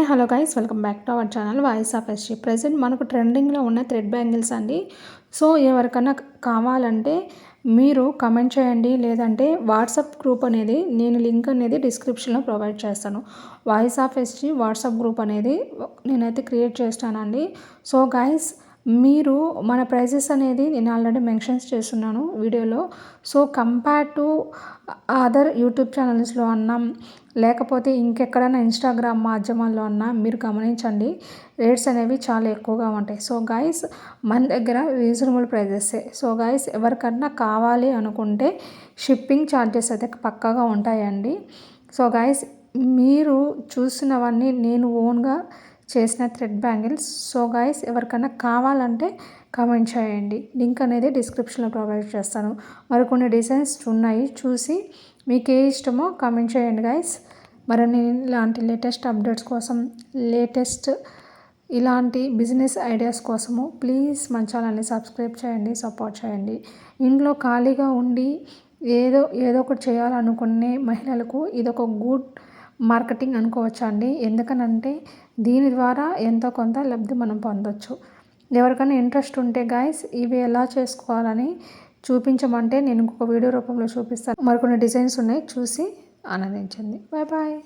Hello guys, welcome back to our channel voice of SG. Present మనకు ట్రెండింగ్లో ఉన్న thread bangles అండి. So ఎవరికన్నా కావాలంటే మీరు కమెంట్ చేయండి, లేదంటే వాట్సాప్ గ్రూప్ అనేది నేను లింక్ అనేది డిస్క్రిప్షన్లో ప్రొవైడ్ చేస్తాను. Voice of SG WhatsApp group అనేది నేనైతే క్రియేట్ చేస్తానండి. సో గైస్, మీరు మన ప్రైజెస్ అనేది నేను ఆల్రెడీ మెన్షన్స్ చేస్తున్నాను వీడియోలో. So compare to other YouTube ఛానల్స్లో అన్నా, లేకపోతే ఇంకెక్కడైనా ఇన్స్టాగ్రామ్ మాధ్యమాల్లో అన్నా మీరు గమనించండి, రేట్స్ అనేవి చాలా ఎక్కువగా ఉంటాయి. సో గైస్, మన దగ్గర రీజనబుల్ ప్రైజెసే. సో గైస్, ఎవరికన్నా కావాలి అనుకుంటే షిప్పింగ్ ఛార్జెస్ అయితే పక్కాగా ఉంటాయండి. సో గైస్, మీరు చూసినవన్నీ నేను ఓన్గా చేసిన థ్రెడ్ బ్యాంగిల్స్. సో గైస్, ఎవరికైనా కావాలంటే కామెంట్ చేయండి, లింక్ అనేది డిస్క్రిప్షన్లో ప్రొవైడ్ చేస్తాను. మరికొన్ని డిజైన్స్ ఉన్నాయి, చూసి మీకు ఏ ఇష్టమో కామెంట్ చేయండి గైస్. మరిన్ని ఇలాంటి లేటెస్ట్ అప్డేట్స్ కోసం, లేటెస్ట్ ఇలాంటి బిజినెస్ ఐడియాస్ కోసము ప్లీజ్ మన ఛానల్ని సబ్స్క్రైబ్ చేయండి, సపోర్ట్ చేయండి. ఇంట్లో ఖాళీగా ఉండి ఏదో ఒకటి చేయాలనుకునే మహిళలకు ఇదొక గుడ్ మార్కెటింగ్ అనుకోవచ్చు అండి. ఎందుకనంటే దీని ద్వారా ఎంతో కొంత లబ్ధి మనం పొందొచ్చు. ఎవరికైనా ఇంట్రెస్ట్ ఉంటే గైస్, ఇవి ఎలా చేసుకోవాలని చూపించమంటే నేను ఇంకొక వీడియో రూపంలో చూపిస్తాను. మరికొన్ని డిజైన్స్ ఉన్నాయి, చూసి ఆనందించండి. Bye bye.